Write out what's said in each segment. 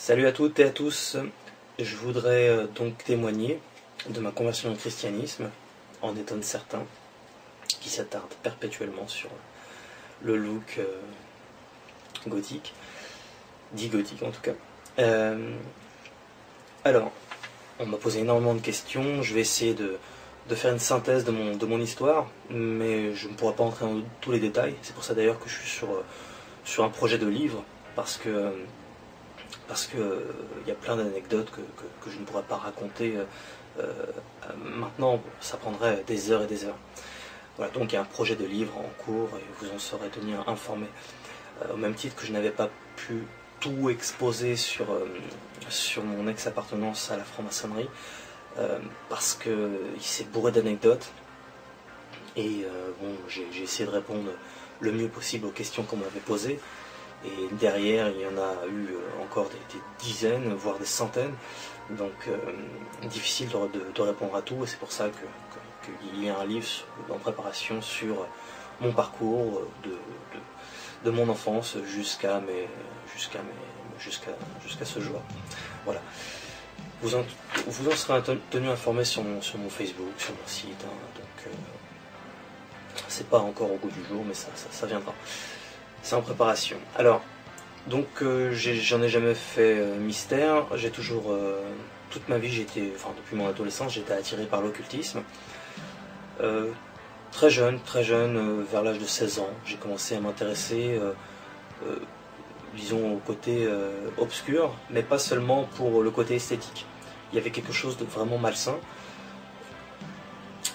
Salut à toutes et à tous, je voudrais donc témoigner de ma conversion au christianisme, en étonne certains, qui s'attardent perpétuellement sur le look gothique, dit gothique en tout cas. Alors, on m'a posé énormément de questions, je vais essayer de faire une synthèse de mon histoire, mais je ne pourrai pas entrer dans tous les détails, c'est pour ça d'ailleurs que je suis sur un projet de livre, parce que parce que il y a plein d'anecdotes que je ne pourrais pas raconter maintenant, ça prendrait des heures et des heures. Voilà, donc il y a un projet de livre en cours et vous en serez tenu informé. Au même titre que je n'avais pas pu tout exposer sur mon ex-appartenance à la franc-maçonnerie, parce qu'il s'est bourré d'anecdotes. Et bon, j'ai essayé de répondre le mieux possible aux questions qu'on m'avait posées. Et derrière, il y en a eu encore des dizaines, voire des centaines. Donc, difficile de répondre à tout. Et c'est pour ça qu'il y a un livre en préparation sur mon parcours de mon enfance jusqu'à ce jour. Voilà. Vous en serez tenu informé sur mon Facebook, sur mon site. Donc, c'est pas encore au goût du jour, mais ça viendra. C'est en préparation. Alors, donc j'en ai jamais fait mystère. J'ai toujours, toute ma vie, depuis mon adolescence, j'étais attiré par l'occultisme. Très jeune, vers l'âge de 16 ans, j'ai commencé à m'intéresser, disons, au côté obscur, mais pas seulement pour le côté esthétique. Il y avait quelque chose de vraiment malsain.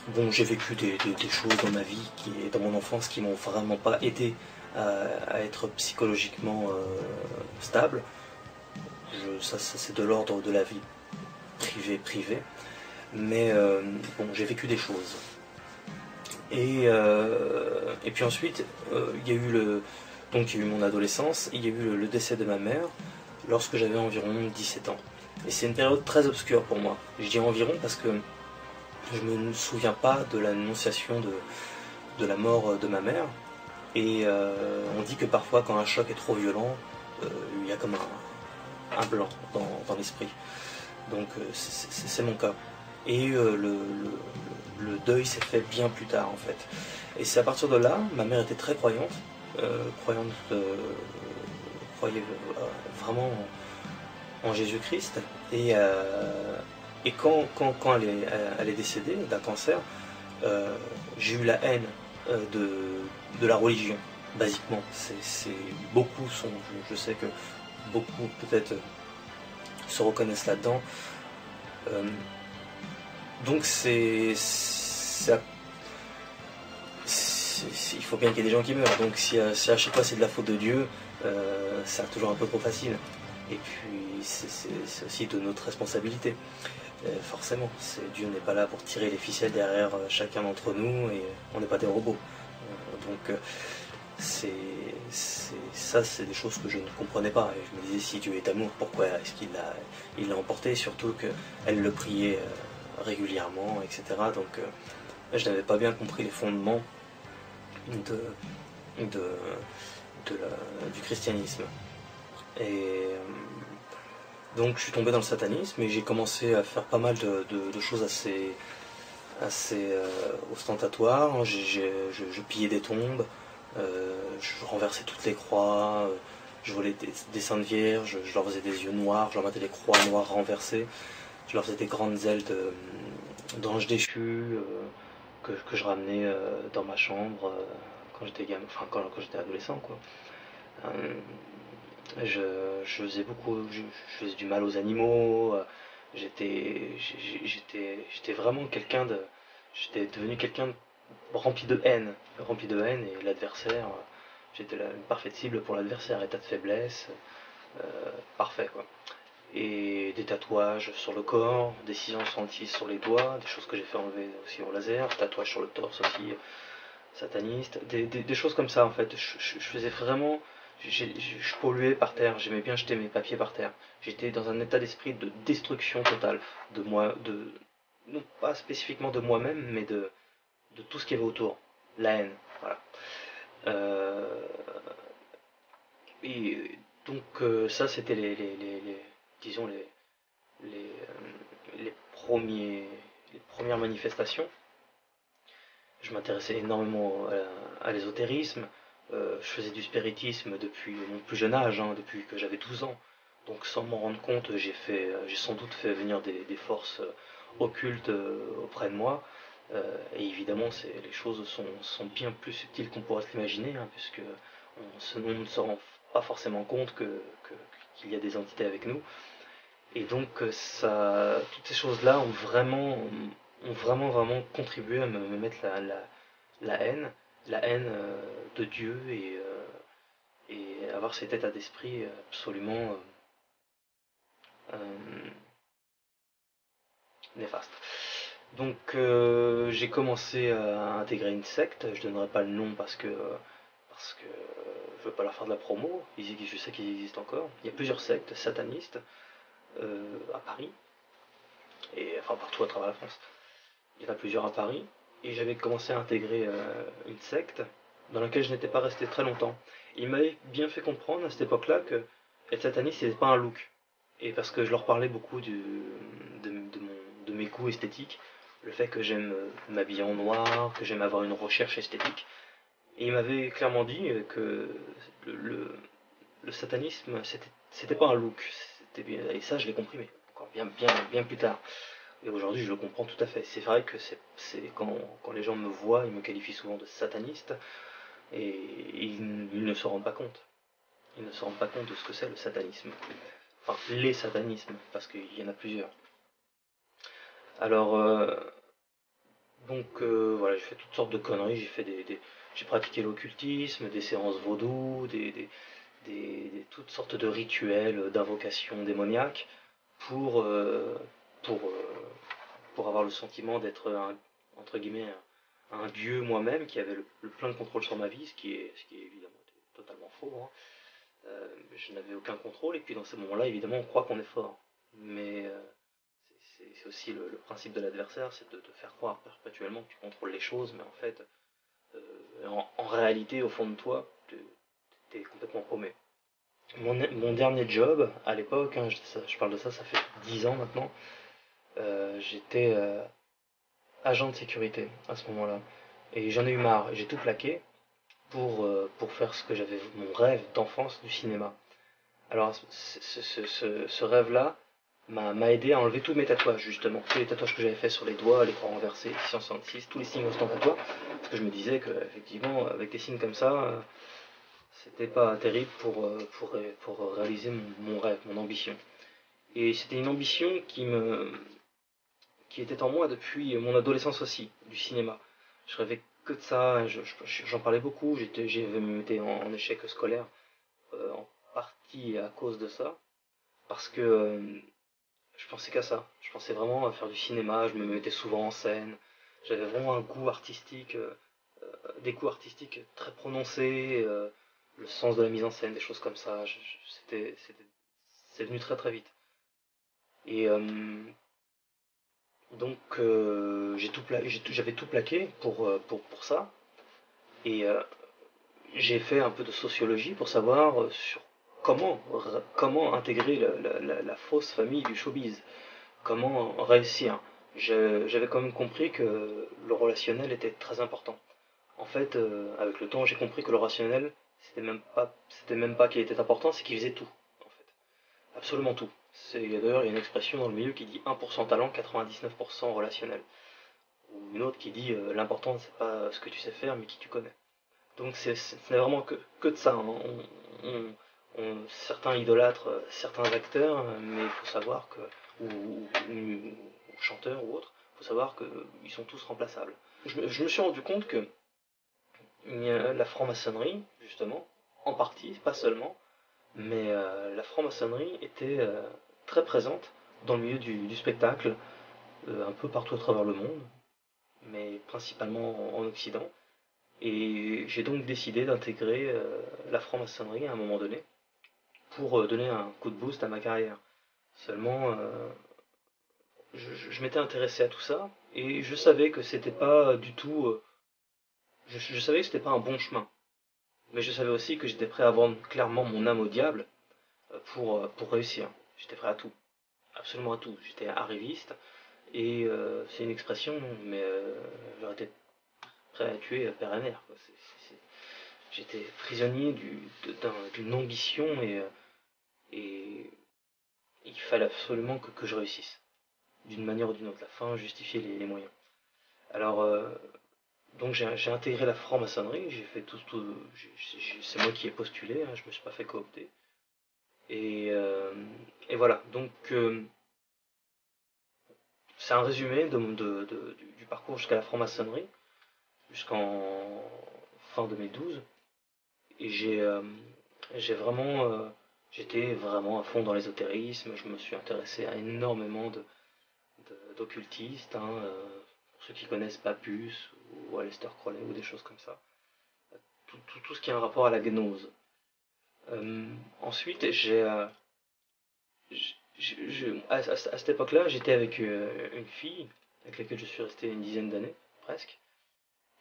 Bon, j'ai vécu des choses dans ma vie, dans mon enfance, qui m'ont vraiment pas aidé à être psychologiquement stable. Ça c'est de l'ordre de la vie privée. Mais bon, j'ai vécu des choses. Et puis ensuite, il y a eu mon adolescence, il y a eu le décès de ma mère lorsque j'avais environ 17 ans. Et c'est une période très obscure pour moi. Je dis environ parce que je ne me souviens pas de l'annonciation de la mort de ma mère. Et on dit que parfois, quand un choc est trop violent, il y a comme un blanc dans l'esprit. Donc c'est mon cas. Et le deuil s'est fait bien plus tard, en fait. Et c'est à partir de là, ma mère était très croyante, croyait vraiment en Jésus-Christ. Et quand elle est décédée d'un cancer, j'ai eu la haine de la religion, basiquement. Beaucoup sont, je sais que beaucoup peut-être se reconnaissent là-dedans. Donc il faut bien qu'il y ait des gens qui meurent. Donc si à chaque fois c'est de la faute de Dieu, c'est toujours un peu trop facile. Et puis c'est aussi de notre responsabilité. Forcément, Dieu n'est pas là pour tirer les ficelles derrière chacun d'entre nous, et on n'est pas des robots. Donc ça, c'est des choses que je ne comprenais pas. Et je me disais, si Dieu est amour, pourquoi est-ce qu'il l'a emporté? Surtout qu'elle le priait régulièrement, etc. Donc je n'avais pas bien compris les fondements du christianisme. Et donc je suis tombé dans le satanisme et j'ai commencé à faire pas mal de choses assez ostentatoires. Je pillais des tombes, je renversais toutes les croix, je volais des saintes vierges, je leur faisais des yeux noirs, je leur mettais des croix noires renversées, je leur faisais des grandes ailes d'anges déchus que je ramenais dans ma chambre quand j'étais gamin, enfin quand j'étais adolescent, quoi. Je faisais je faisais du mal aux animaux. J'étais vraiment j'étais devenu quelqu'un rempli de haine, et l'adversaire, j'étais une parfaite cible pour l'adversaire, état de faiblesse, parfait, quoi. Et des tatouages sur le corps, des 666 sur les doigts, des choses que j'ai fait enlever aussi au laser, tatouages sur le torse aussi, sataniste, des choses comme ça, en fait. Je faisais vraiment, je polluais par terre, j'aimais bien jeter mes papiers par terre. J'étais dans un état d'esprit de destruction totale de moi, non pas spécifiquement de moi-même, mais de tout ce qu'il y avait autour, la haine, voilà. Et donc ça, c'était disons les premières manifestations. Je m'intéressais énormément à l'ésotérisme. Je faisais du spiritisme depuis mon plus jeune âge, depuis que j'avais 12 ans. Donc sans m'en rendre compte, j'ai sans doute fait venir des forces occultes auprès de moi. Et évidemment, les choses sont bien plus subtiles qu'on pourrait s'imaginer, puisque on ne se rend pas forcément compte qu'il y a des entités avec nous. Et donc toutes ces choses-là ont vraiment contribué à me mettre la haine, de Dieu et avoir cet état d'esprit absolument néfaste. Donc j'ai commencé à intégrer une secte, je donnerai pas le nom parce que je veux pas leur faire de la promo, je sais qu'ils existent encore. Il y a plusieurs sectes satanistes à Paris, et enfin partout à travers la France. Il y en a plusieurs à Paris, et j'avais commencé à intégrer une secte dans laquelle je n'étais pas resté très longtemps. Ils m'avaient bien fait comprendre à cette époque-là que être sataniste, c'était pas un look. Et parce que je leur parlais beaucoup de mes goûts esthétiques, le fait que j'aime m'habiller en noir, que j'aime avoir une recherche esthétique. Et ils m'avaient clairement dit que le satanisme, c'était pas un look. Et ça, je l'ai compris, mais encore bien plus tard. Et aujourd'hui, je le comprends tout à fait. C'est vrai que quand les gens me voient, ils me qualifient souvent de sataniste, et ils ne se rendent pas compte. Ils ne se rendent pas compte de ce que c'est le satanisme. Enfin, les satanismes, parce qu'il y en a plusieurs. Alors, voilà, j'ai fait toutes sortes de conneries. J'ai pratiqué l'occultisme, des séances vaudou, toutes sortes de rituels d'invocation démoniaque pour, pour, pour avoir le sentiment d'être entre guillemets un dieu moi-même qui avait le plein de contrôle sur ma vie, ce qui est évidemment totalement faux. Hein. Je n'avais aucun contrôle, et puis dans ces moments-là, évidemment, on croit qu'on est fort. Mais c'est aussi le principe de l'adversaire, c'est de te faire croire perpétuellement que tu contrôles les choses, mais en fait, en réalité, au fond de toi, tu es complètement paumé. Mon dernier job, à l'époque, hein, je parle de ça, ça fait 10 ans maintenant, j'étais agent de sécurité à ce moment-là. Et j'en ai eu marre, j'ai tout plaqué pour faire ce que j'avais, mon rêve d'enfance du cinéma. Alors, ce rêve-là m'a aidé à enlever tous mes tatouages, justement. Tous les tatouages que j'avais fait sur les doigts, les croix renversées, 666, tous les signes ostentatoires. Parce que je me disais que, effectivement, avec des signes comme ça, c'était pas terrible pour réaliser mon rêve, mon ambition. Et c'était une ambition qui était en moi depuis mon adolescence aussi, du cinéma. Je rêvais que de ça, j'en parlais beaucoup, j'avais même été en échec scolaire, en partie à cause de ça, parce que je pensais qu'à ça. Je pensais vraiment à faire du cinéma, je me mettais souvent en scène. J'avais vraiment un goût artistique, des goûts artistiques très prononcés, le sens de la mise en scène, des choses comme ça. C'est venu très très vite. Et donc j'avais tout plaqué pour ça. Et j'ai fait un peu de sociologie pour savoir sur comment intégrer la fausse famille du showbiz, comment réussir. J'avais quand même compris que le relationnel était très important. En fait, avec le temps, j'ai compris que le relationnel, c'était même pas qu'il était important, c'est qu'il faisait tout, en fait. Absolument tout. D'ailleurs, il y a une expression dans le milieu qui dit 1% talent, 99% relationnel. Ou une autre qui dit l'important, c'est pas ce que tu sais faire, mais qui tu connais. Donc ce n'est vraiment que de ça. Hein. Certains idolâtrent certains acteurs, mais il faut savoir que, ou chanteurs ou autres, il faut savoir qu'ils sont tous remplaçables. Je me suis rendu compte que la franc-maçonnerie, justement, en partie, pas seulement, mais la franc-maçonnerie était très présente dans le milieu du spectacle, un peu partout à travers le monde, mais principalement en Occident. Et j'ai donc décidé d'intégrer la franc-maçonnerie à un moment donné pour donner un coup de boost à ma carrière. Seulement, je m'étais intéressé à tout ça et je savais que c'était pas du tout. Je savais que c'était pas un bon chemin, mais je savais aussi que j'étais prêt à vendre clairement mon âme au diable pour réussir. J'étais prêt à tout, absolument à tout. J'étais arriviste et c'est une expression, mais j'aurais été prêt à tuer père et mère. J'étais prisonnier d'une ambition et il fallait absolument que je réussisse, d'une manière ou d'une autre. La fin justifiait les moyens. Alors, donc j'ai intégré la franc-maçonnerie, j'ai fait c'est moi qui ai postulé, hein, je me suis pas fait coopter. Et, voilà, donc c'est un résumé du parcours jusqu'à la franc-maçonnerie, jusqu'en fin 2012. Et j'étais vraiment à fond dans l'ésotérisme. Je me suis intéressé à énormément d'occultistes, hein, pour ceux qui connaissent Papus ou Aleister Crowley ou des choses comme ça. Tout ce qui a un rapport à la gnose. Ensuite, à cette époque-là, j'étais avec une fille avec laquelle je suis resté une dizaine d'années, presque.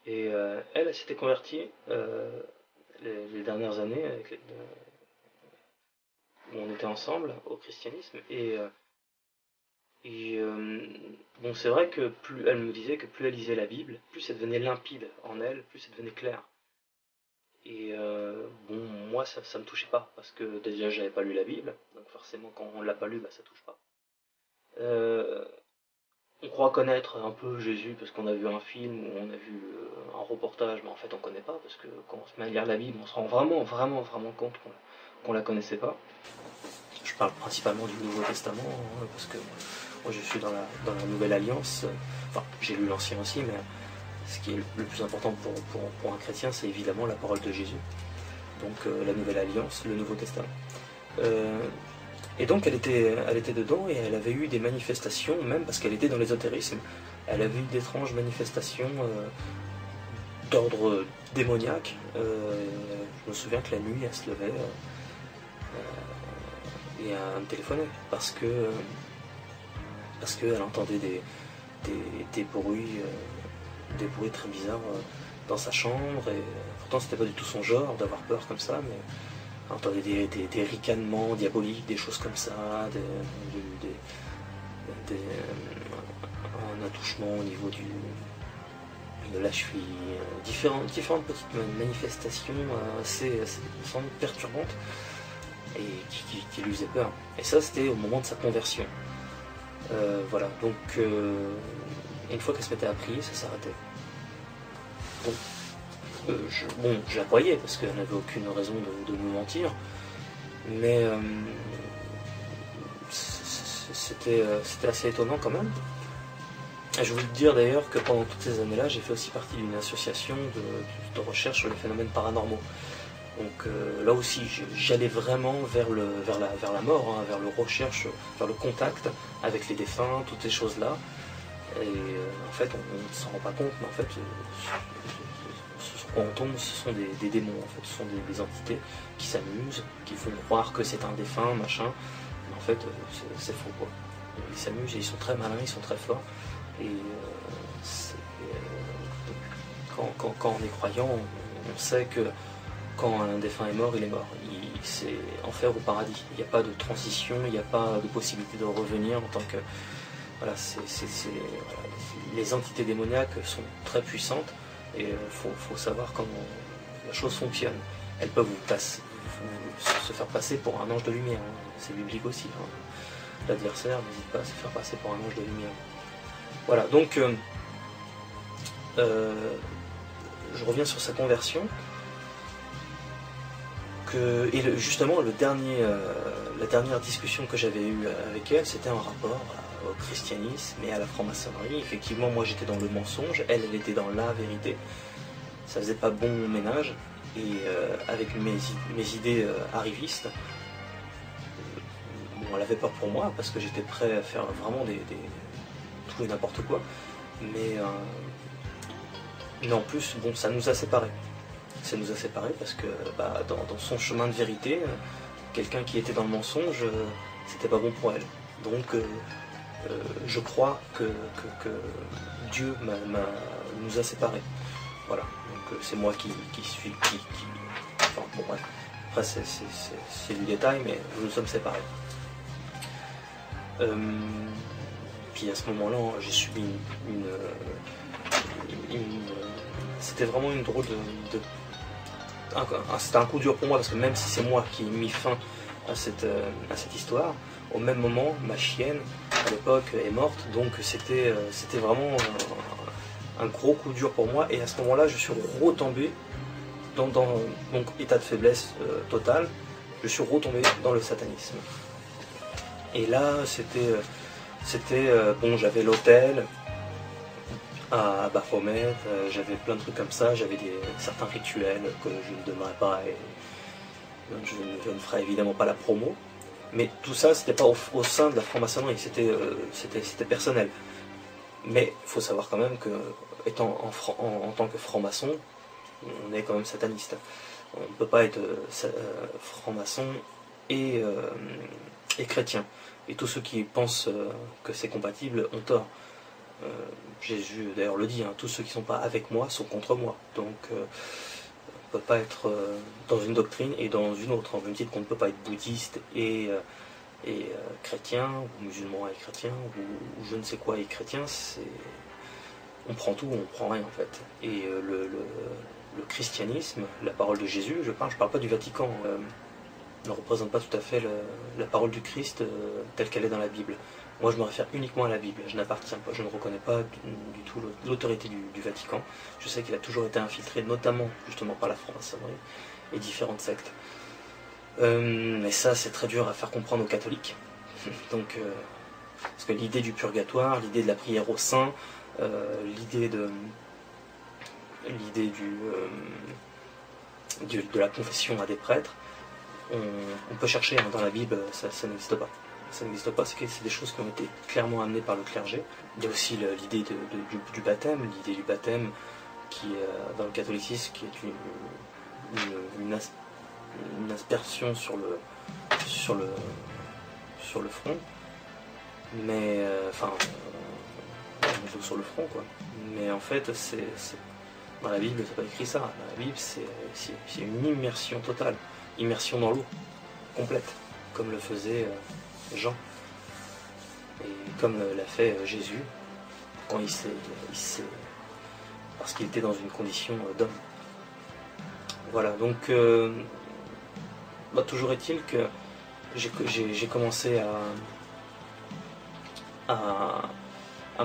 Et elle s'était convertie les dernières années où on était ensemble au christianisme. Bon, c'est vrai que elle me disait que plus elle lisait la Bible, plus ça devenait limpide en elle, plus ça devenait clair. Et bon, moi ça me touchait pas, parce que déjà j'avais pas lu la Bible, donc forcément quand on l'a pas lu, bah ça touche pas. On croit connaître un peu Jésus parce qu'on a vu un film ou on a vu un reportage, mais en fait on connaît pas, parce que quand on se met à lire la Bible, on se rend vraiment compte qu'on la connaissait pas. Je parle principalement du Nouveau Testament, hein, parce que moi je suis dans la Nouvelle Alliance. Enfin, j'ai lu l'Ancien aussi, mais ce qui est le plus important pour un chrétien, c'est évidemment la parole de Jésus. Donc la Nouvelle Alliance, le Nouveau Testament. Et donc elle était dedans, et elle avait eu des manifestations, même parce qu'elle était dans l'ésotérisme, elle avait eu d'étranges manifestations d'ordre démoniaque. Je me souviens que la nuit, elle se levait et elle me téléphonait, parce qu'elle entendait des bruits très bizarres dans sa chambre, et pourtant c'était pas du tout son genre d'avoir peur comme ça, mais elle entendait des ricanements diaboliques, des choses comme ça, un attouchement au niveau de la cheville, différentes petites manifestations assez sans doute perturbantes, et qui lui faisaient peur. Et ça, c'était au moment de sa conversion. Voilà, donc une fois qu'elle se mettait à prier, ça s'arrêtait. Donc, je la croyais, parce qu'elle n'avait aucune raison de me mentir, mais c'était assez étonnant quand même. Et je voulais te dire d'ailleurs que pendant toutes ces années-là, j'ai fait aussi partie d'une association de recherche sur les phénomènes paranormaux. Donc là aussi, j'allais vraiment vers la mort, hein, vers le recherche, vers le contact avec les défunts, toutes ces choses-là. Et en fait, on ne s'en rend pas compte, mais en fait, quand on tombe, ce sont des démons, en fait, ce sont des entités qui s'amusent, qui font croire que c'est un défunt, machin, mais en fait, c'est faux, quoi. Ils s'amusent, et ils sont très malins, ils sont très forts, et quand on est croyant, on sait que quand un défunt est mort, il est mort. C'est enfer ou paradis. Il n'y a pas de transition, il n'y a pas de possibilité de revenir en tant que... Voilà, voilà, les entités démoniaques sont très puissantes, et il faut savoir comment la chose fonctionne. Elles peuvent se faire passer pour un ange de lumière. Hein. C'est biblique aussi. Hein. L'adversaire n'hésite pas à se faire passer pour un ange de lumière. Voilà, donc je reviens sur sa conversion. Justement, la dernière discussion que j'avais eue avec elle, c'était en rapport au christianisme et à la franc-maçonnerie. Effectivement, moi j'étais dans le mensonge, elle était dans la vérité. Ça faisait pas bon ménage, et avec mes idées arrivistes, bon, elle avait peur pour moi, parce que j'étais prêt à faire vraiment tout et n'importe quoi, mais en plus, bon, ça nous a séparés. Ça nous a séparés parce que dans son chemin de vérité, quelqu'un qui était dans le mensonge, c'était pas bon pour elle. Donc je crois que Dieu nous a séparés. Voilà, donc c'est moi qui suis... Enfin bon bref, après c'est du détail, mais nous nous sommes séparés. Puis à ce moment-là, j'ai subi c'était vraiment une drôle c'était un coup dur pour moi, parce que même si c'est moi qui ai mis fin à cette histoire, au même moment, ma chienne, à l'époque, est morte, donc c'était vraiment un gros coup dur pour moi, et à ce moment-là, je suis retombé dans mon état de faiblesse total, je suis retombé dans le satanisme. Et là, bon, j'avais l'autel à Baphomet, j'avais plein de trucs comme ça, j'avais certains rituels que je ne donnerai pas et je ne ferai évidemment pas la promo. Mais tout ça, c'était pas au sein de la franc-maçonnerie, c'était personnel. Mais il faut savoir quand même que, étant en tant que franc-maçon, on est quand même sataniste. On ne peut pas être franc-maçon et chrétien. Et tous ceux qui pensent que c'est compatible ont tort. Jésus d'ailleurs le dit, hein, tous ceux qui ne sont pas avec moi sont contre moi. Donc on ne peut pas être dans une doctrine et dans une autre. En même titre qu'on ne peut pas être bouddhiste et chrétien, ou musulman et chrétien, ou je ne sais quoi et chrétien, on prend tout, on prend rien en fait. Et le christianisme, la parole de Jésus, je parle pas du Vatican, ne représente pas tout à fait la parole du Christ telle qu'elle est dans la Bible. Moi je me réfère uniquement à la Bible, je n'appartiens pas, je ne reconnais pas du tout l'autorité du Vatican. Je sais qu'il a toujours été infiltré, notamment justement par la franc-maçonnerie et différentes sectes. Mais ça c'est très dur à faire comprendre aux catholiques. Donc, parce que l'idée du purgatoire, l'idée de la prière aux saints, l'idée de la confession à des prêtres, on peut chercher hein, dans la Bible, ça n'existe pas. Ça n'existe pas, c'est des choses qui ont été clairement amenées par le clergé. Il y a aussi l'idée du baptême, l'idée du baptême qui, dans le catholicisme, qui est une aspersion sur le front, mais sur le front quoi. Mais en fait, dans la Bible, c'est pas écrit ça. Dans la Bible, c'est une immersion totale, immersion dans l'eau, complète, comme le faisait Jean, et comme l'a fait Jésus quand parce qu'il était dans une condition d'homme. Voilà, donc toujours est-il que j'ai commencé à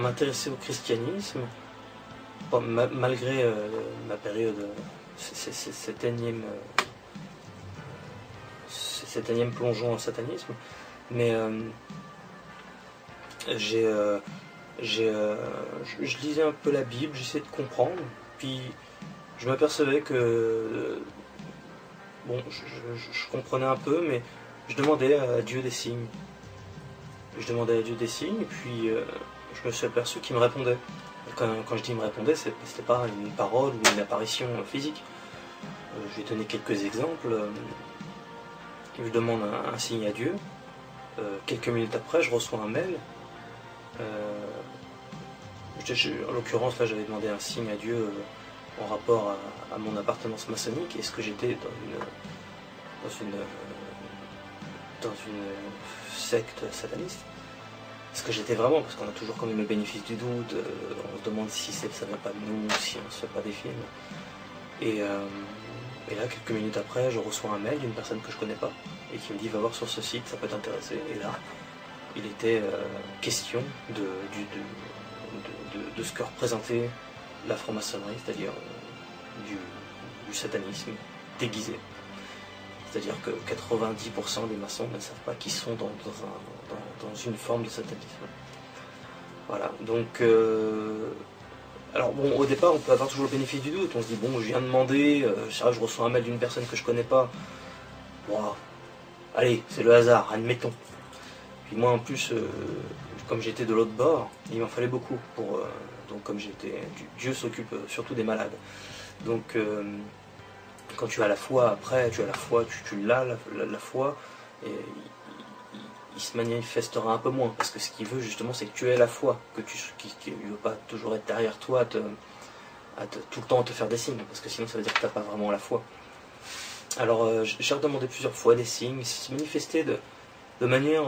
m'intéresser au christianisme, malgré ma période, cet énième plongeon en satanisme, mais je lisais un peu la Bible, j'essayais de comprendre, puis je m'apercevais que bon, je comprenais un peu, mais je demandais à Dieu des signes. Je demandais à Dieu des signes, et puis je me suis aperçu qu'il me répondait. Quand je dis il me répondait, c'était pas une parole ou une apparition physique. Je vais donner quelques exemples. Je demande un signe à Dieu. Quelques minutes après, je reçois un mail. En l'occurrence, là, j'avais demandé un signe à Dieu en rapport à mon appartenance maçonnique. Est-ce que j'étais dans une secte sataniste? Est-ce que j'étais vraiment? Parce qu'on a toujours quand même le bénéfice du doute. On se demande si ça vient pas de nous, si on se fait pas des films. Et là, quelques minutes après, je reçois un mail d'une personne que je connais pas et qui me dit va voir sur ce site, ça peut t'intéresser. Et là, il était question de ce que représentait la franc-maçonnerie, c'est-à-dire du satanisme déguisé. C'est-à-dire que 90% des maçons ne savent pas qu'ils sont dans une forme de satanisme. Voilà, donc alors bon, au départ on peut avoir toujours le bénéfice du doute, on se dit bon, je viens demander, je reçois un mail d'une personne que je connais pas, bon, allez, c'est le hasard, admettons. Puis moi en plus, comme j'étais de l'autre bord, il m'en fallait beaucoup pour donc comme Dieu s'occupe surtout des malades. Donc quand tu as la foi, après tu as la foi, tu l'as la foi, et il se manifestera un peu moins, parce que ce qu'il veut justement c'est que tu aies la foi, que qu'il ne veut pas toujours être derrière toi tout le temps te faire des signes, parce que sinon ça veut dire que tu n'as pas vraiment la foi. Alors j'ai redemandé plusieurs fois des signes, ça se manifestait de manière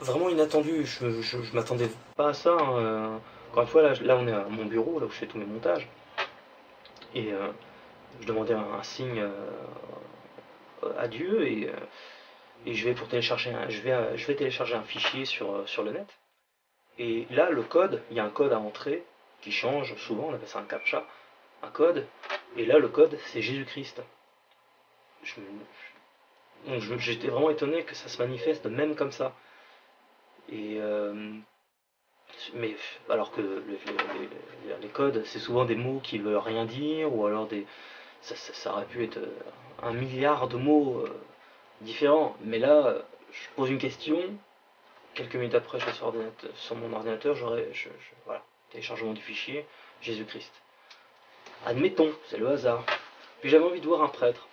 vraiment inattendue. Je ne m'attendais pas à ça. Hein. Encore une fois, là on est à mon bureau, là où je fais tous mes montages, et je demandais un signe à Dieu, et je vais télécharger un fichier sur le net. Et là, le code, il y a un code à entrer qui change souvent, on appelle ça un captcha, un code. Et là, le code, c'est Jésus-Christ. Donc j'étais vraiment étonné que ça se manifeste même comme ça. Et mais alors que les codes, c'est souvent des mots qui veulent rien dire, ou alors ça aurait pu être un milliard de mots différents. Mais là, je pose une question, quelques minutes après, je vais sur mon ordinateur, voilà, téléchargement du fichier, Jésus-Christ. Admettons, c'est le hasard. Puis j'avais envie de voir un prêtre,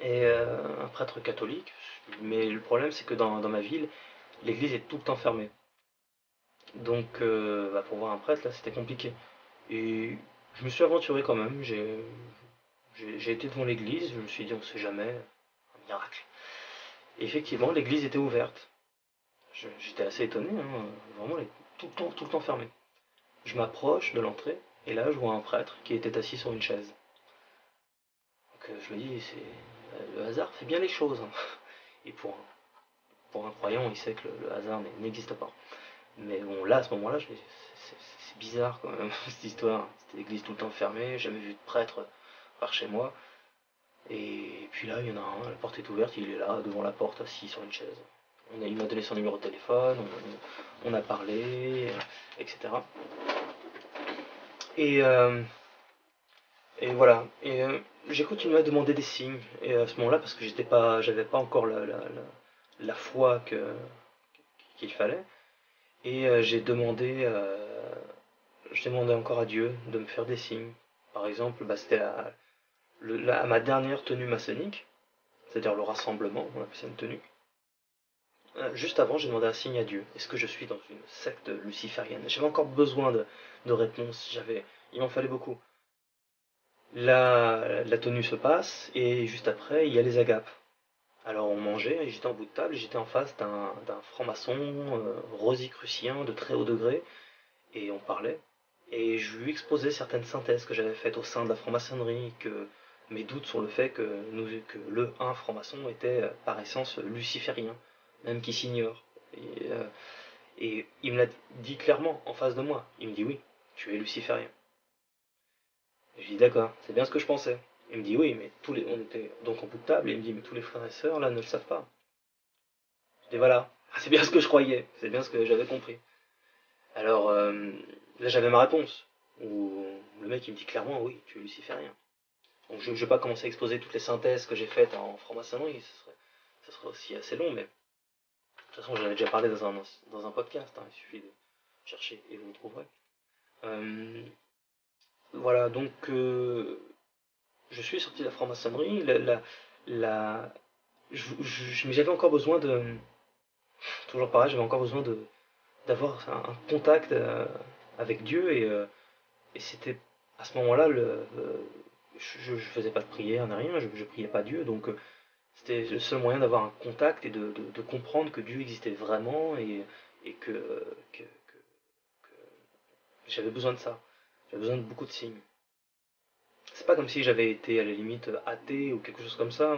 et un prêtre catholique, mais le problème c'est que dans ma ville, l'église est tout le temps fermée. Donc pour voir un prêtre, là, c'était compliqué. Et je me suis aventuré quand même, j'ai été devant l'église, je me suis dit on sait jamais, un miracle. Et effectivement, l'église était ouverte. J'étais assez étonné, hein, vraiment, elle est tout le temps fermée. Je m'approche de l'entrée, et là je vois un prêtre qui était assis sur une chaise. Donc je me dis, le hasard fait bien les choses, hein. Et pour un croyant, il sait que le hasard n'existe pas. Mais bon, là, à ce moment-là, c'est bizarre quand même, cette histoire. C'était l'église tout le temps fermée, jamais vu de prêtre par chez moi. Et puis là, il y en a un, la porte est ouverte, il est là, devant la porte, assis sur une chaise. Il m'a donné son numéro de téléphone, on a parlé, etc. Et, euh, et voilà. Et j'ai continué à demander des signes. Et à ce moment-là, parce que j'avais pas encore la foi qu'il fallait. Et j'ai demandé encore à Dieu de me faire des signes. Par exemple, c'était à ma dernière tenue maçonnique, c'est-à-dire le rassemblement, on appelle ça une tenue. Juste avant, j'ai demandé un signe à Dieu. Est-ce que je suis dans une secte luciférienne? J'avais encore besoin de réponses. Il m'en fallait beaucoup. La tenue se passe, et juste après, il y a les agapes. Alors on mangeait, et j'étais en bout de table, et j'étais en face d'un franc-maçon rosicrucien de très haut degré, et on parlait. Et je lui exposais certaines synthèses que j'avais faites au sein de la franc-maçonnerie, que mes doutes sur le fait que le un franc-maçon était par essence luciférien, même qui s'ignore. Et il me l'a dit clairement en face de moi. Il me dit oui, tu es luciférien. Et je dis d'accord, c'est bien ce que je pensais. Il me dit oui, mais on était donc en bout de table, et il me dit mais tous les frères et sœurs là ne le savent pas. Je dis voilà, c'est bien ce que je croyais, c'est bien ce que j'avais compris. Alors là j'avais ma réponse, où le mec il me dit clairement oui, tu es luciférien. Donc je ne vais pas commencer à exposer toutes les synthèses que j'ai faites en franc-maçonnerie, ce serait aussi assez long, mais de toute façon j'en avais déjà parlé dans un podcast, hein, il suffit de chercher et vous le trouverez. Euh, voilà, donc je suis sorti de la franc-maçonnerie, mais j'avais encore besoin toujours pareil, j'avais encore besoin d'avoir un contact avec Dieu, et c'était à ce moment-là, je faisais pas de prière, rien, je priais pas Dieu, donc c'était le seul moyen d'avoir un contact et de comprendre que Dieu existait vraiment, et que j'avais besoin de ça. J'avais besoin de beaucoup de signes. C'est pas comme si j'avais été à la limite athée ou quelque chose comme ça.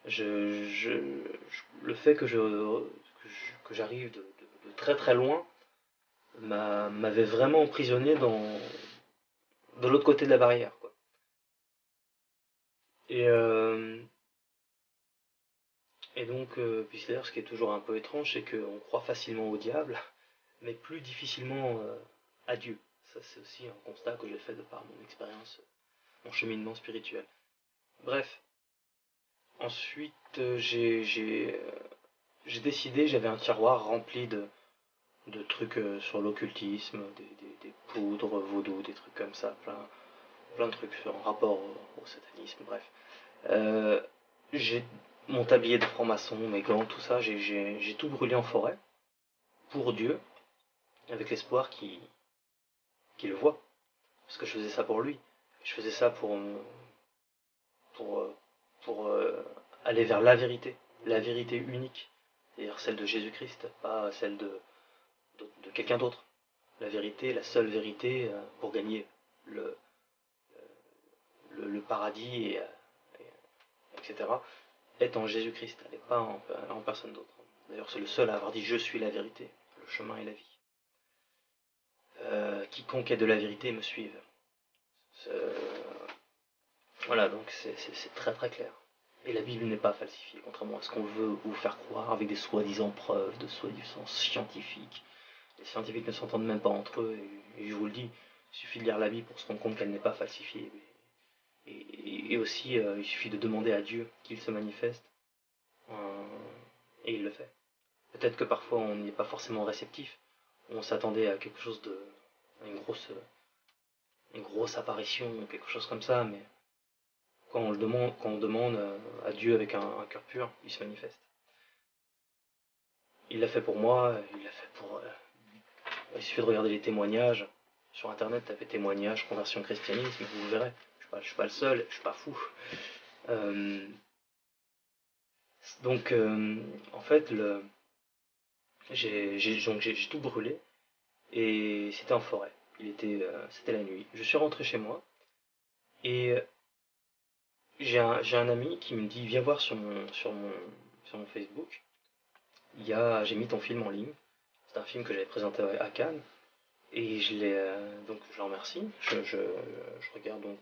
Le fait que j'arrive de très très loin m'avait vraiment emprisonné de l'autre côté de la barrière, quoi. Et, euh, et donc, puis c'est d'ailleurs ce qui est toujours un peu étrange, c'est qu'on croit facilement au diable, mais plus difficilement à Dieu. Ça, c'est aussi un constat que j'ai fait de par mon expérience, mon cheminement spirituel. Bref, ensuite, j'ai décidé, j'avais un tiroir rempli de trucs sur l'occultisme, des poudres, vaudou, des trucs comme ça, plein de trucs en rapport au satanisme, bref. Euh, j'ai mon tablier de franc-maçon, mes gants, tout ça, j'ai tout brûlé en forêt, pour Dieu, avec l'espoir qu'il le voit. Parce que je faisais ça pour lui. Je faisais ça pour, euh, pour aller vers la vérité unique, c'est-à-dire celle de Jésus-Christ, pas celle de quelqu'un d'autre. La vérité, la seule vérité pour gagner le, le paradis, etc., est en Jésus-Christ, elle n'est pas en personne d'autre. D'ailleurs, c'est le seul à avoir dit je suis la vérité, le chemin et la vie. Quiconque est de la vérité me suive. Voilà, donc c'est très très clair. Et la Bible n'est pas falsifiée, contrairement à ce qu'on veut vous faire croire avec des soi-disant preuves, de soi-disant scientifiques. Les scientifiques ne s'entendent même pas entre eux, et je vous le dis, il suffit de lire la Bible pour se rendre compte qu'elle n'est pas falsifiée. Et aussi, il suffit de demander à Dieu qu'il se manifeste, et il le fait. Peut-être que parfois on n'y est pas forcément réceptif, on s'attendait à quelque chose de... une grosse apparition, quelque chose comme ça, mais quand on demande à Dieu avec un cœur pur, il se manifeste. Il l'a fait pour moi, il l'a fait pour... il suffit de regarder les témoignages. Sur internet, tapez témoignages, conversion christianisme, et vous verrez. Je suis pas le seul, je suis pas fou. Donc, en fait, j'ai tout brûlé, et c'était en forêt. C'était la nuit. Je suis rentré chez moi, et j'ai un ami qui me dit, viens voir sur mon Facebook, j'ai mis ton film en ligne. C'est un film que j'avais présenté à Cannes, et donc je le remercie. Je regarde, donc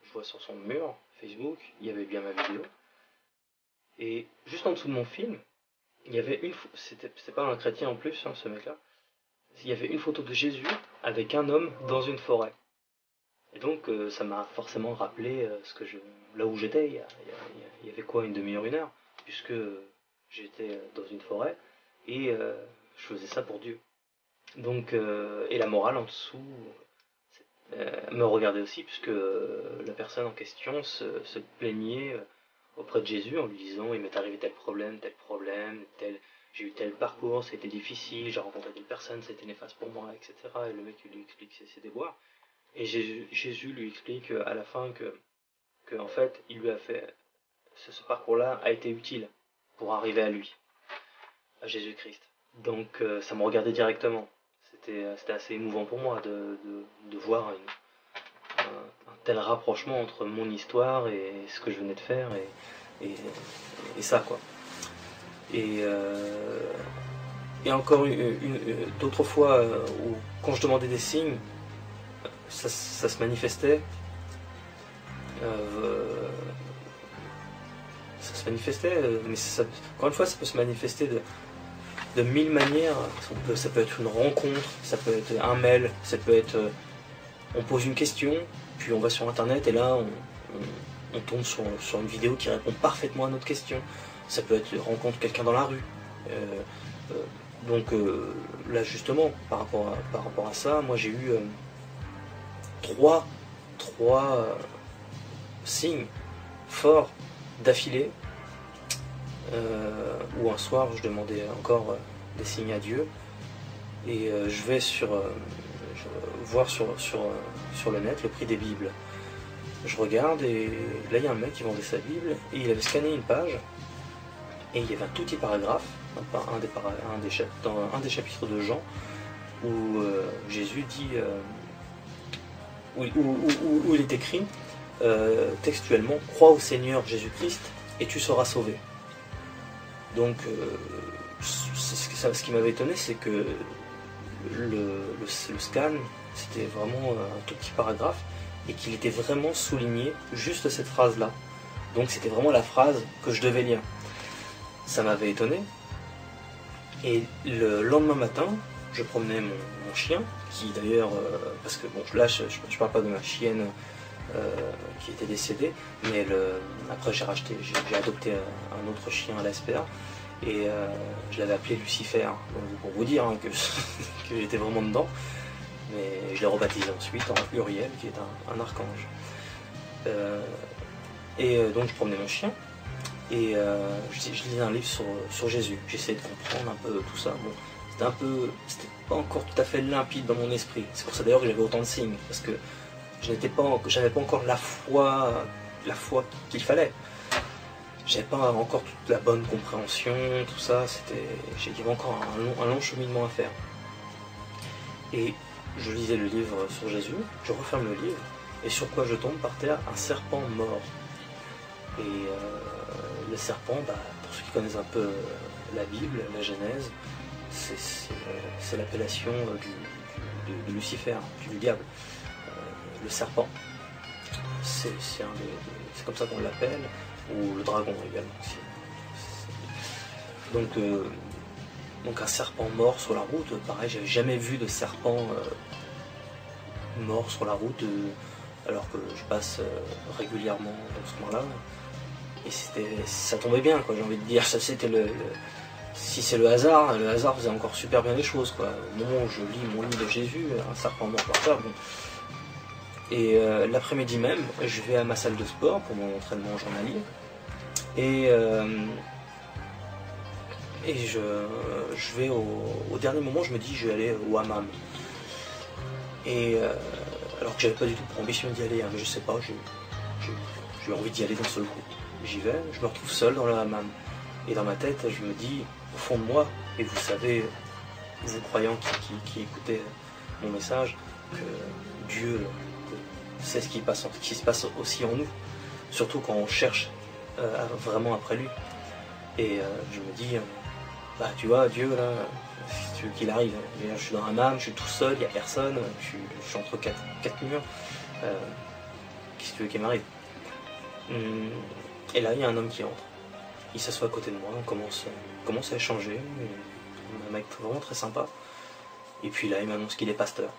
je vois sur son mur Facebook, il y avait bien ma vidéo, et juste en dessous de mon film, il y avait c'était pas un chrétien en plus, hein, ce mec-là, il y avait une photo de Jésus avec un homme dans une forêt. Et donc ça m'a forcément rappelé là où j'étais, il y avait quoi, une demi-heure, une heure, puisque j'étais dans une forêt, et je faisais ça pour Dieu. Donc, et la morale en dessous me regardait aussi, puisque la personne en question se plaignait auprès de Jésus en lui disant, il m'est arrivé tel problème, j'ai eu tel parcours, c'était difficile, j'ai rencontré telle personne, c'était néfaste pour moi, etc. Et le mec il lui explique ses déboires. Et Jésus lui explique à la fin que en fait, il lui a fait, ce parcours-là a été utile pour arriver à lui, à Jésus-Christ. Donc ça me regardait directement. C'était assez émouvant pour moi de voir un tel rapprochement entre mon histoire et ce que je venais de faire et ça, quoi. Et encore d'autres fois où quand je demandais des signes, ça se manifestait. Mais encore une fois, ça peut se manifester de mille manières. Ça peut être une rencontre, ça peut être un mail, ça peut être... on pose une question, puis on va sur internet et là on tombe sur une vidéo qui répond parfaitement à notre question. Ça peut être rencontre quelqu'un dans la rue. Donc là justement, par rapport à ça, moi j'ai eu trois signes forts d'affilée, où un soir je demandais encore des signes à Dieu, et je vais voir sur le net le prix des Bibles. Je regarde et là il y a un mec qui vendait sa Bible et il avait scanné une page et il y avait un tout petit paragraphe, dans un des chapitres de Jean, où Jésus dit, où il est écrit textuellement, crois au Seigneur Jésus-Christ et tu seras sauvé. Donc ce qui m'avait étonné, c'est que le scan, c'était vraiment un tout petit paragraphe et qu'il était vraiment souligné juste cette phrase-là. Donc c'était vraiment la phrase que je devais lire. Ça m'avait étonné. Et le lendemain matin, je promenais mon chien, qui d'ailleurs, parce que bon, là je parle pas de ma chienne qui était décédée, mais après j'ai adopté un autre chien à l'Asper, et je l'avais appelé Lucifer, donc, pour vous dire que j'étais vraiment dedans, mais je l'ai rebaptisé ensuite en Uriel, qui est un archange. Donc je promenais mon chien, et je lisais un livre sur Jésus. J'essayais de comprendre un peu tout ça. Bon, c'était pas encore tout à fait limpide dans mon esprit. C'est pour ça d'ailleurs que j'avais autant de signes, parce que j'avais pas encore la foi qu'il fallait. J'avais pas encore toute la bonne compréhension, tout ça. Il y avait encore un long cheminement à faire. Et je lisais le livre sur Jésus, je referme le livre, et sur quoi je tombe par terre? Un serpent mort. Et le serpent, pour ceux qui connaissent un peu la Bible, la Genèse, c'est l'appellation de Lucifer, du diable. Le serpent, c'est comme ça qu'on l'appelle. ou le dragon également aussi. Donc un serpent mort sur la route, pareil, j'avais jamais vu de serpent mort sur la route, alors que je passe régulièrement dans ce coin-là. Et ça tombait bien, quoi, j'ai envie de dire. Ça, c'était si c'est le hasard faisait encore super bien les choses, quoi. Au moment où je lis mon livre de Jésus, un serpent mort par terre, bon. Et l'après-midi même, je vais à ma salle de sport pour mon entraînement journalier. Et je vais au dernier moment, je me dis je vais aller au hammam. Et alors que j'avais pas du tout pour ambition d'y aller, hein, mais je sais pas, j'ai eu envie d'y aller d'un seul coup. J'y vais, je me retrouve seul dans le hammam. Et dans ma tête, je me dis, au fond de moi, et vous savez, vous croyants qui écoutez mon message, que Dieu sait ce qui se passe aussi en nous, surtout quand on cherche vraiment après lui. Et je me dis, bah tu vois, Dieu là, si tu veux qu'il arrive, je suis dans un hammam, je suis tout seul, il n'y a personne, je suis entre quatre murs, qu'est-ce que tu veux qu'il m'arrive? Et là, il y a un homme qui entre. Il s'assoit à côté de moi, on commence à échanger, un mec vraiment très sympa. Et puis là, il m'annonce qu'il est pasteur.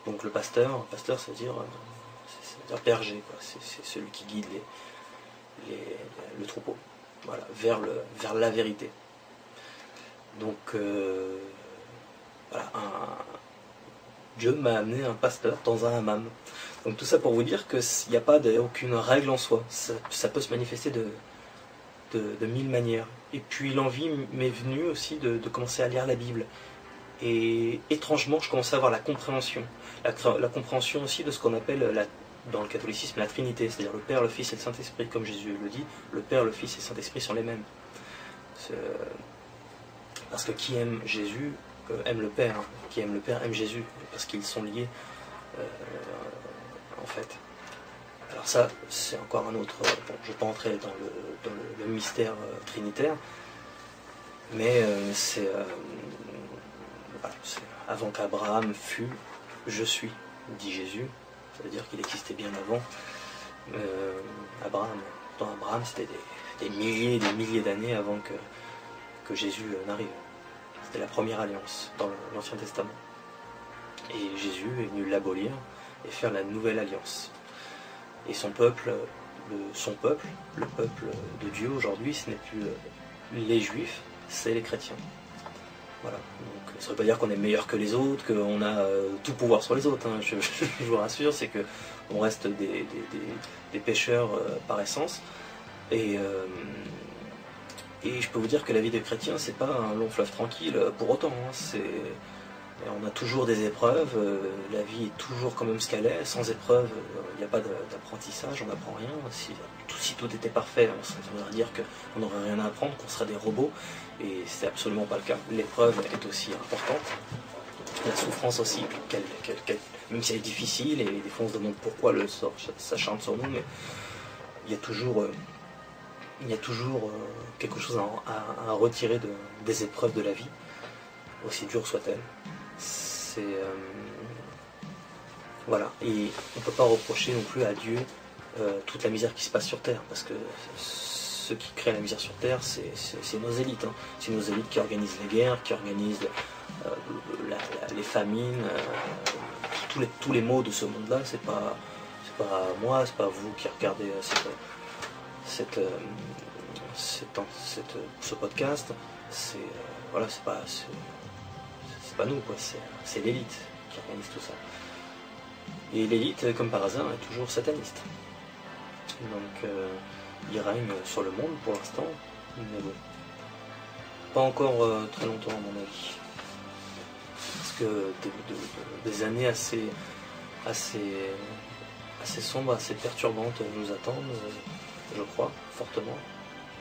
Donc le pasteur, ça veut dire berger, quoi. C'est celui qui guide le troupeau, voilà, vers la vérité. Donc voilà, Dieu m'a amené un pasteur dans un hammam. Donc tout ça pour vous dire qu'il n'y a pas aucune règle en soi. Ça peut se manifester de mille manières. Et puis l'envie m'est venue aussi de commencer à lire la Bible. Et étrangement, je commençais à avoir la compréhension. La compréhension aussi de ce qu'on appelle dans le catholicisme la Trinité, c'est-à-dire le Père, le Fils et le Saint-Esprit. Comme Jésus le dit, le Père, le Fils et le Saint-Esprit sont les mêmes. Parce que qui aime Jésus aime le Père. Qui aime le Père aime Jésus. Parce qu'ils sont liés, en fait. Alors ça, c'est encore un autre... Bon, je ne vais pas entrer dans le mystère trinitaire, mais voilà, avant qu'Abraham fût, je suis, dit Jésus. Ça veut dire qu'il existait bien avant. Dans Abraham, c'était des milliers et des milliers d'années avant que Jésus n'arrive. C'était la première alliance dans l'Ancien Testament. Et Jésus est venu l'abolir et faire la nouvelle alliance. Et son peuple, le peuple de Dieu aujourd'hui, ce n'est plus les Juifs, c'est les chrétiens. Voilà. Donc, ça ne veut pas dire qu'on est meilleur que les autres, qu'on a tout pouvoir sur les autres. Hein. Je vous rassure, c'est qu'on reste des pécheurs par essence. Et je peux vous dire que la vie de chrétien, c'est pas un long fleuve tranquille pour autant. Hein. On a toujours des épreuves, la vie est toujours quand même ce qu'elle est. Sans épreuve, il n'y a pas d'apprentissage, on n'apprend rien. Si tout était parfait, ça voudrait dire qu'on n'aurait rien à apprendre, qu'on serait des robots. Et c'est absolument pas le cas. L'épreuve est aussi importante. La souffrance aussi, même si elle est difficile, et des fois on se demande pourquoi le sort s'acharne sur nous, mais il y a toujours quelque chose à retirer des épreuves de la vie, aussi dures soient-elles. Voilà, et on ne peut pas reprocher non plus à Dieu toute la misère qui se passe sur Terre, parce que ceux qui créent la misère sur Terre, c'est nos élites. Hein. C'est nos élites qui organisent les guerres, qui organisent les famines, tous les maux de ce monde-là. C'est pas moi, c'est pas vous qui regardez ce podcast. Voilà, c'est pas nous, quoi. C'est l'élite qui organise tout ça. Et l'élite, comme par hasard, est toujours sataniste. Donc il règne sur le monde pour l'instant, mais bon. Pas encore très longtemps à mon avis. Parce que des années assez sombres, assez perturbantes nous attendent, je crois, fortement.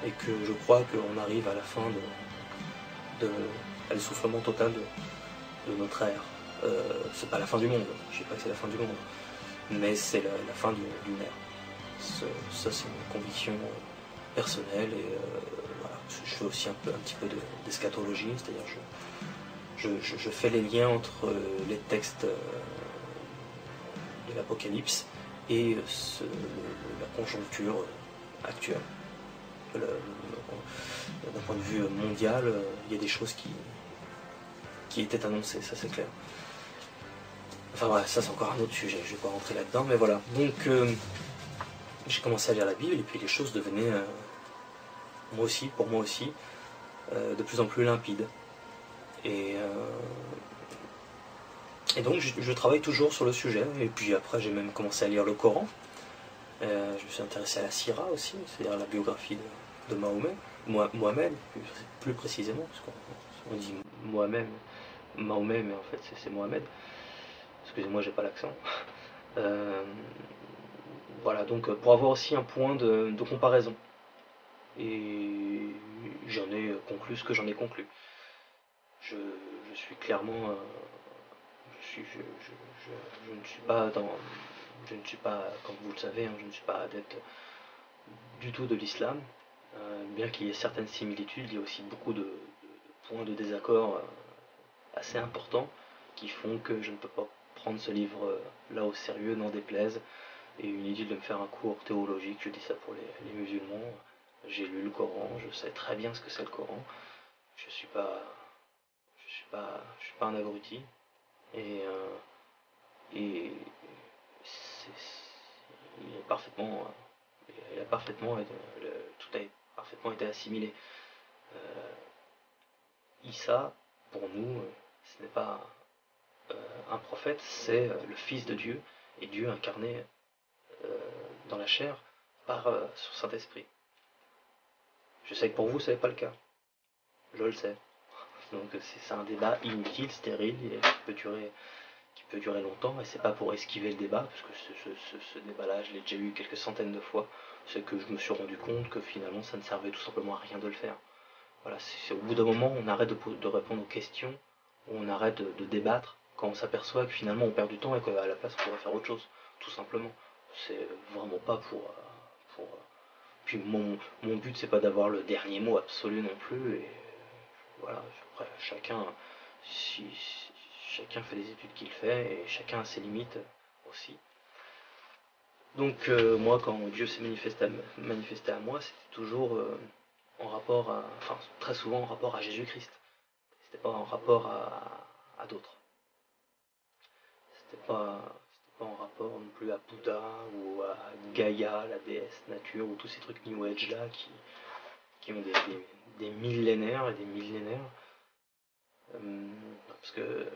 Et que je crois qu'on arrive à la fin à l'essoufflement total de notre ère. C'est pas la fin du monde, je sais pas que c'est la fin du monde, mais c'est la fin d'une ère. Ça c'est une conviction personnelle, et voilà. Je fais aussi un petit peu d'eschatologie, c'est-à-dire je fais les liens entre les textes de l'Apocalypse et la conjoncture actuelle. d'un point de vue mondial, il y a des choses qui étaient annoncées, ça c'est clair. Enfin voilà, ça c'est encore un autre sujet, je vais pas rentrer là-dedans, mais voilà. Donc j'ai commencé à lire la Bible et puis les choses devenaient, pour moi aussi, de plus en plus limpides. Et donc je travaille toujours sur le sujet, et puis après j'ai même commencé à lire le Coran. Je me suis intéressé à la Sira aussi, c'est-à-dire la biographie de Mahomet, Mohamed, plus précisément, parce qu'on dit Mahomet, mais en fait c'est Mohamed. Excusez-moi, j'ai pas l'accent. Voilà, donc pour avoir aussi un point de comparaison. Et j'en ai conclu ce que j'en ai conclu. Je suis clairement... je ne suis pas dans... Je ne suis pas, comme vous le savez, je ne suis pas adepte du tout de l'islam. Bien qu'il y ait certaines similitudes, il y a aussi beaucoup de points de désaccord assez importants qui font que je ne peux pas prendre ce livre-là au sérieux, n'en déplaise. Et inutile de me faire un cours théologique, je dis ça pour les musulmans. J'ai lu le Coran, je sais très bien ce que c'est le Coran. Je suis pas un abruti. Et il est parfaitement, tout a parfaitement été assimilé. Issa, pour nous, ce n'est pas un prophète, c'est le Fils de Dieu, et Dieu incarné dans la chair par son Saint-Esprit. Je sais que pour vous, ce n'est pas le cas. Je le sais. Donc c'est un débat inutile, stérile, et qui peut durer longtemps, et c'est pas pour esquiver le débat, parce que ce débat-là, je l'ai déjà eu quelques centaines de fois, c'est que je me suis rendu compte que finalement, ça ne servait tout simplement à rien de le faire. Voilà, c'est au bout d'un moment, on arrête de répondre aux questions, on arrête de débattre, quand on s'aperçoit que finalement on perd du temps et qu'à la place on pourrait faire autre chose, tout simplement. C'est vraiment pas puis mon but c'est pas d'avoir le dernier mot absolu non plus, et voilà, après chacun fait les études qu'il fait, et chacun a ses limites aussi. Donc moi, quand Dieu s'est manifesté à moi, c'était toujours en rapport enfin très souvent en rapport à Jésus-Christ. C'était pas en rapport à d'autres. C'était pas en rapport non plus à Bouddha ou à Gaïa, la déesse nature, ou tous ces trucs New Age là qui ont des millénaires et des millénaires. Parce que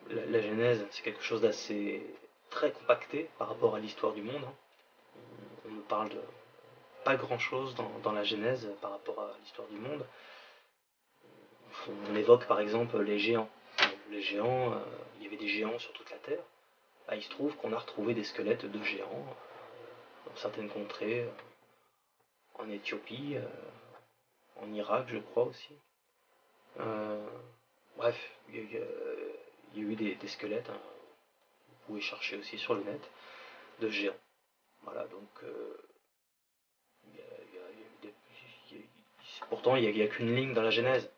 la Genèse, c'est quelque chose d'assez très compacté par rapport à l'histoire du monde. On ne parle de pas grand chose dans la Genèse par rapport à l'histoire du monde. On évoque par exemple les géants. Les géants, il y avait des géants sur toute la Terre. Il se trouve qu'on a retrouvé des squelettes de géants dans certaines contrées, en Éthiopie, en Irak je crois aussi. Bref, il y a eu des squelettes, vous pouvez chercher aussi sur le net, de géants. Voilà, donc pourtant il n'y a qu'une ligne dans la Genèse.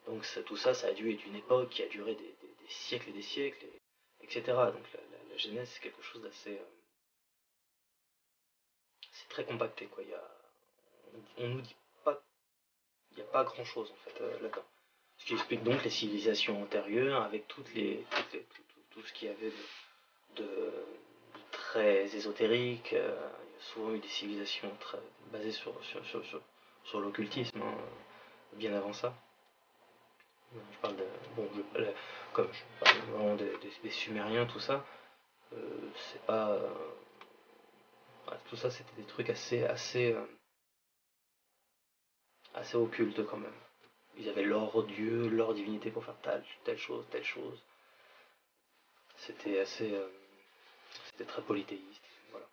Donc tout ça, ça a dû être une époque qui a duré des siècles et des siècles, etc. Donc la Genèse, c'est quelque chose d'assez... c'est très compacté, quoi. On nous dit pas... Il n'y a pas grand-chose, en fait, là-dedans. Ce qui explique donc les civilisations antérieures, avec tout ce qu'il y avait de très ésotérique. Il y a souvent eu des civilisations très basées sur l'occultisme, bien avant ça. Je parle comme je parle vraiment des Sumériens, tout ça. C'est pas... tout ça, c'était des trucs assez occultes quand même. Ils avaient leur dieu, leur divinité pour faire telle chose, telle chose. C'était c'était très polythéiste, voilà.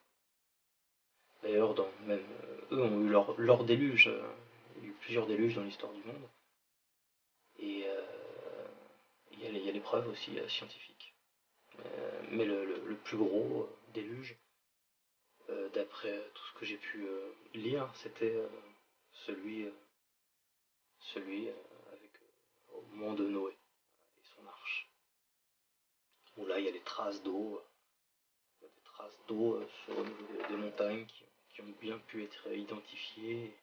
D'ailleurs, même eux ont eu leur déluge. Il y a eu plusieurs déluges dans l'histoire du monde. Et il y a les preuves aussi scientifiques. Mais le plus gros déluge, d'après tout ce que j'ai pu lire, c'était celui avec au moment de Noé et son arche. Où là, il y a des traces d'eau, sur au niveau des montagnes qui ont bien pu être identifiées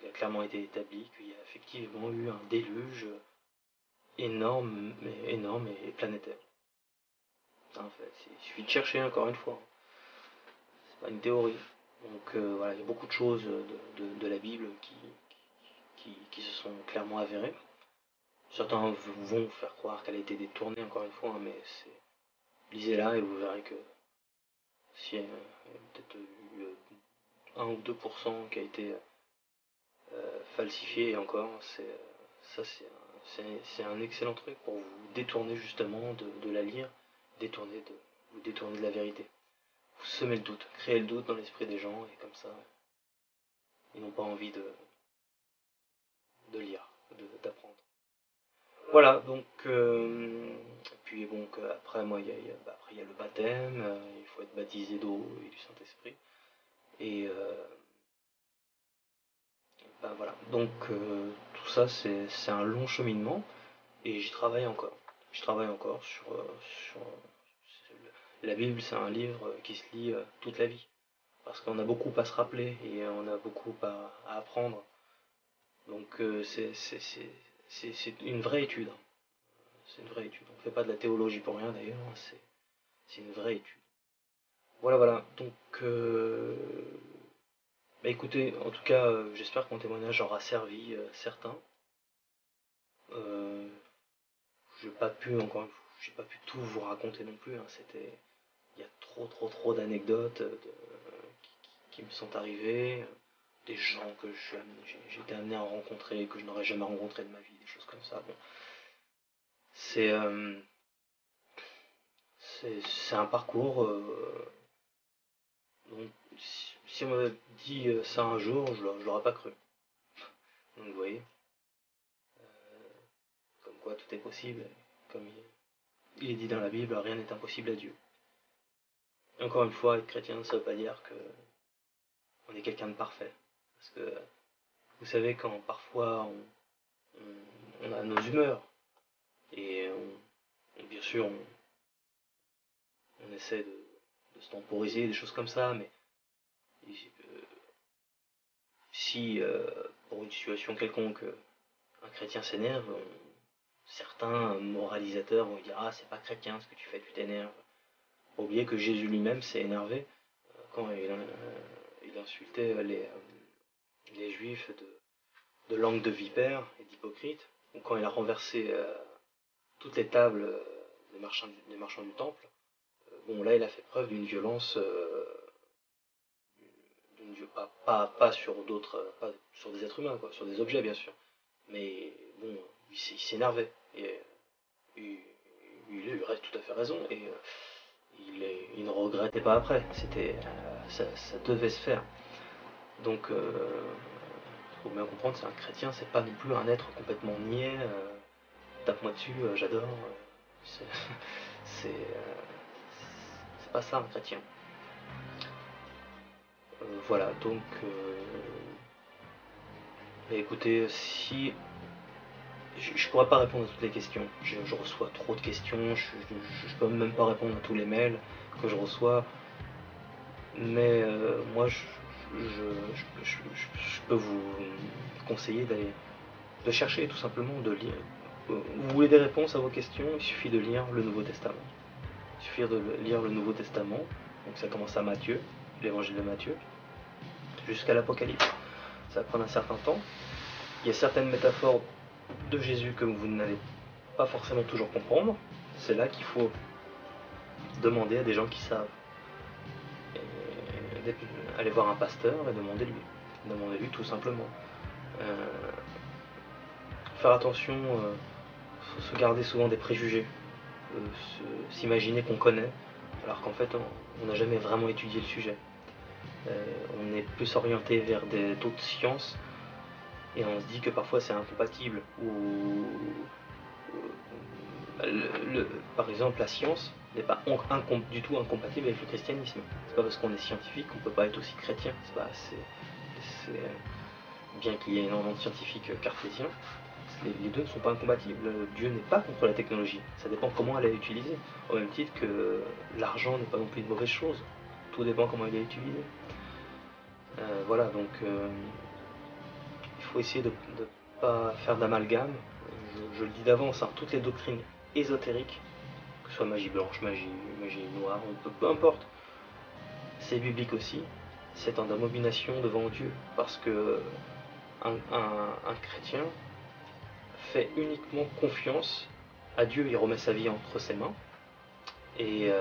Il a clairement été établi qu'il y a effectivement eu un déluge énorme et planétaire. C'est un fait. Il suffit de chercher encore une fois. C'est pas une théorie. Donc voilà, il y a beaucoup de choses de la Bible qui se sont clairement avérées. Certains vont vous faire croire qu'elle a été détournée encore une fois, mais lisez-la et vous verrez que si il y a peut-être eu 1 ou 2% qui a été falsifié, et encore, c'est un excellent truc pour vous détourner justement de la lire, vous détourner de la vérité. Vous semez le doute, créez le doute dans l'esprit des gens, et comme ça, ils n'ont pas envie de lire, d'apprendre. Voilà, donc, puis bon, après, moi, il y a le baptême, il faut être baptisé d'eau et du Saint-Esprit, et ben voilà, donc tout ça, c'est un long cheminement, et j'y travaille encore. Je travaille encore sur la Bible, c'est un livre qui se lit toute la vie, parce qu'on a beaucoup à se rappeler, et on a beaucoup à apprendre, donc c'est une vraie étude. C'est une vraie étude. On ne fait pas de la théologie pour rien d'ailleurs, c'est une vraie étude. Voilà. Donc, bah écoutez, en tout cas, j'espère que mon témoignage aura servi certains. J'ai pas pu tout vous raconter non plus. Hein. Il y a trop d'anecdotes qui me sont arrivées, des gens que j'ai été amené à rencontrer, que je n'aurais jamais rencontré de ma vie, des choses comme ça. Bon, c'est un parcours. Donc, si on m'avait dit ça un jour, je l'aurais pas cru. Donc, vous voyez, comme quoi tout est possible. Comme il est dit dans la Bible, rien n'est impossible à Dieu. Et encore une fois, être chrétien, ça ne veut pas dire qu'on est quelqu'un de parfait. Parce que, vous savez, quand parfois on a nos humeurs, et bien sûr, on essaie de se temporiser, des choses comme ça, mais si pour une situation quelconque un chrétien s'énerve, certains moralisateurs vont dire ah c'est pas chrétien ce que tu fais, tu t'énerves. Faut oublier que Jésus lui-même s'est énervé quand il insultait les juifs de langue de vipère et d'hypocrite, ou quand il a renversé toutes les tables des marchands du temple. Bon là il a fait preuve d'une violence pas sur d'autres, pas sur des êtres humains, quoi, sur des objets bien sûr. Mais bon, il s'énervait. Et il reste tout à fait raison. Et il ne regrettait pas après. Ça devait se faire. Donc, faut bien comprendre, c'est un chrétien, c'est pas non plus un être complètement niais. Tape-moi dessus, j'adore. C'est pas ça un chrétien. Voilà, donc écoutez, si je pourrais pas répondre à toutes les questions, je reçois trop de questions, je peux même pas répondre à tous les mails que je reçois, mais moi je peux vous conseiller de chercher tout simplement, de lire. Vous voulez des réponses à vos questions, il suffit de lire le Nouveau Testament. Il suffit de lire le Nouveau Testament, donc ça commence à Matthieu, l'évangile de Matthieu, jusqu'à l'Apocalypse. Ça va prendre un certain temps. Il y a certaines métaphores de Jésus que vous n'allez pas forcément toujours comprendre. C'est là qu'il faut demander à des gens qui savent. Et aller voir un pasteur et demandez-lui. Demandez-lui tout simplement. Faire attention, se garder souvent des préjugés. S'imaginer qu'on connaît, alors qu'en fait on n'a jamais vraiment étudié le sujet. On est plus orienté vers d'autres sciences, et on se dit que parfois c'est incompatible, ou par exemple la science n'est pas du tout incompatible avec le christianisme. C'est pas parce qu'on est scientifique qu'on peut pas être aussi chrétien. Bien qu'il y ait énormément de scientifiques cartésiens, les deux ne sont pas incompatibles. Dieu n'est pas contre la technologie, ça dépend comment elle est utilisée. Au même titre que l'argent n'est pas non plus une mauvaise chose, tout dépend comment il est utilisé. Voilà, donc faut essayer de ne pas faire d'amalgame. Je le dis d'avance, hein, toutes les doctrines ésotériques, que ce soit magie blanche, magie noire, peu importe, c'est biblique aussi, c'est en abomination devant Dieu, parce que un chrétien fait uniquement confiance à Dieu, il remet sa vie entre ses mains, et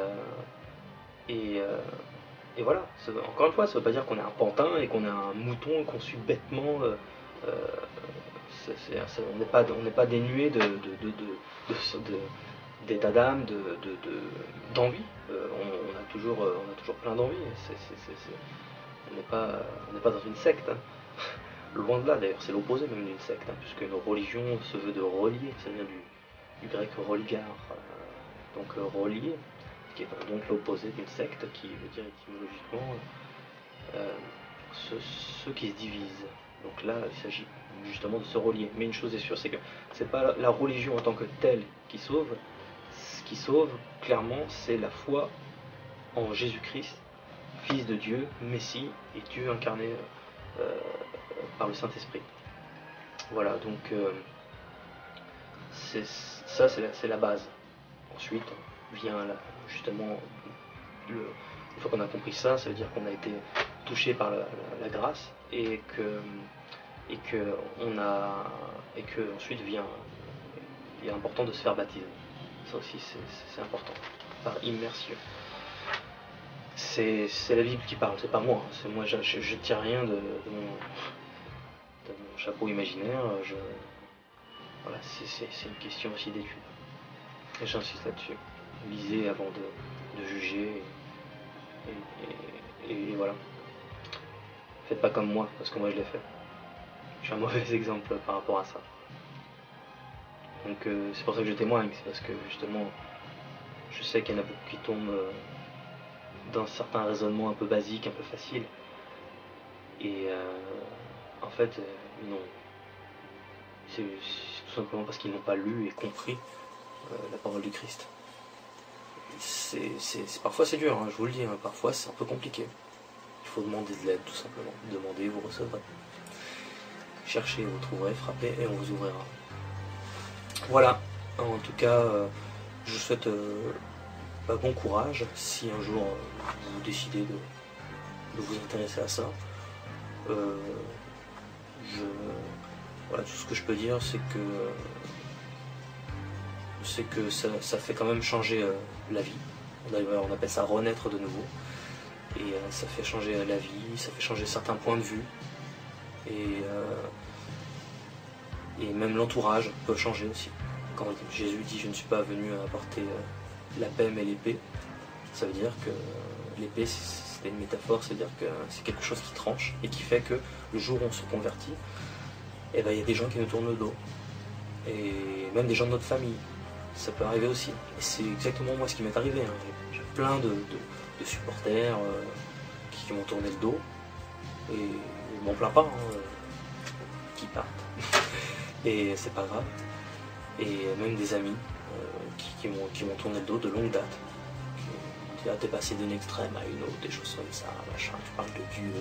voilà, encore une fois, ça ne veut pas dire qu'on est un pantin et qu'on est un mouton qu'on suit bêtement. On n'est pas dénué d'état d'âme, d'envie. On a toujours plein d'envie. On n'est pas dans une secte. Hein. Loin de là, d'ailleurs, c'est l'opposé même d'une secte, hein, puisque une religion se veut de relier, ça vient du grec religar, donc relier, qui est donc l'opposé d'une secte, qui veut dire étymologiquement ceux qui se divisent. Donc là, il s'agit justement de se relier. Mais une chose est sûre, c'est que c'est pas la religion en tant que telle qui sauve. Ce qui sauve, clairement, c'est la foi en Jésus-Christ, Fils de Dieu, Messie, et Dieu incarné par le Saint-Esprit. Voilà, donc c'est la base. Ensuite vient justement, une fois qu'on a compris ça, ça veut dire qu'on a été touché par la grâce, et que ensuite vient, il est important de se faire baptiser. Ça aussi c'est important, par immersion. C'est la Bible qui parle, c'est pas moi. C'est moi, je tire rien de mon chapeau imaginaire. Voilà, c'est une question aussi d'étude. Et j'insiste là-dessus. Lisez avant de juger. Et voilà. Faites pas comme moi, parce que moi je l'ai fait. Je suis un mauvais exemple par rapport à ça. Donc c'est pour ça que je témoigne, c'est parce que justement, je sais qu'il y en a beaucoup qui tombent dans certains raisonnements un peu basiques, un peu faciles. Et en fait, non. C'est tout simplement parce qu'ils n'ont pas lu et compris la parole du Christ. Parfois c'est dur, hein, je vous le dis, hein, parfois c'est un peu compliqué. Il faut demander de l'aide, tout simplement. Demandez, vous recevrez. Cherchez, vous trouverez, frappez et on vous ouvrira. Voilà, en tout cas, je vous souhaite bon courage si un jour vous décidez de vous intéresser à ça. Voilà, tout ce que je peux dire, c'est que ça fait quand même changer la vie. On appelle ça renaître de nouveau. Et ça fait changer la vie, ça fait changer certains points de vue. Et même l'entourage peut changer aussi. Quand Jésus dit « Je ne suis pas venu apporter la paix mais l'épée », ça veut dire que l'épée, c'était une métaphore, c'est-à-dire que c'est quelque chose qui tranche et qui fait que le jour où on se convertit, eh ben, il y a des gens qui nous tournent le dos. Et même des gens de notre famille. Ça peut arriver aussi. Et c'est exactement moi ce qui m'est arrivé. Hein. J'ai plein de supporters qui m'ont tourné le dos. Et je m'en plains pas, hein, qui partent. Et c'est pas grave. Et même des amis qui m'ont tourné le dos de longue date. Qui t'es passé d'une extrême à une autre, des choses comme ça, machin, tu parles de Dieu.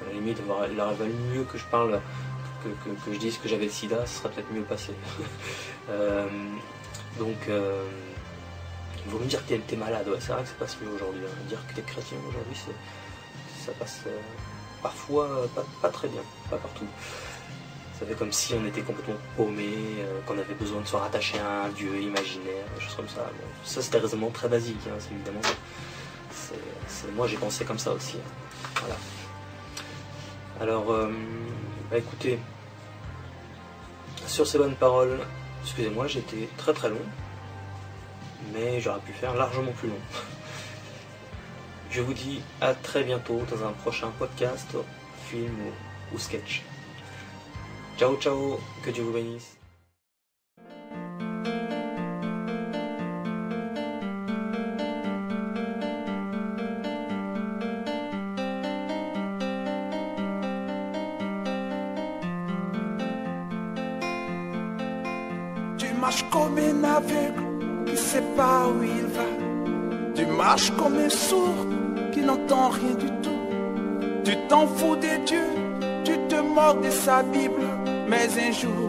À la limite, il aurait valu mieux que je parle, que je dise que j'avais le sida, ce serait peut-être mieux passé. Donc, ils vont me dire que t'es malade, ouais, c'est vrai que ça passe mieux aujourd'hui. Hein. Dire que t'es chrétien aujourd'hui, ça passe parfois pas très bien, pas partout. Ça fait comme si on était complètement paumé, qu'on avait besoin de se rattacher à un dieu imaginaire, des choses comme ça. Bon, ça, c'est des raisonnements très basiques, hein, c'est évidemment. Moi, j'ai pensé comme ça aussi. Hein. Voilà. Alors, écoutez, sur ces bonnes paroles, excusez-moi, j'étais très très long, mais j'aurais pu faire largement plus long. Je vous dis à très bientôt dans un prochain podcast, film ou sketch. Ciao ciao, que Dieu vous bénisse. Tu marches comme un aveugle qui ne sait pas où il va. Tu marches comme un sourd qui n'entend rien du tout. Tu t'en fous des dieux, Tu te moques de sa Bible, mais un jour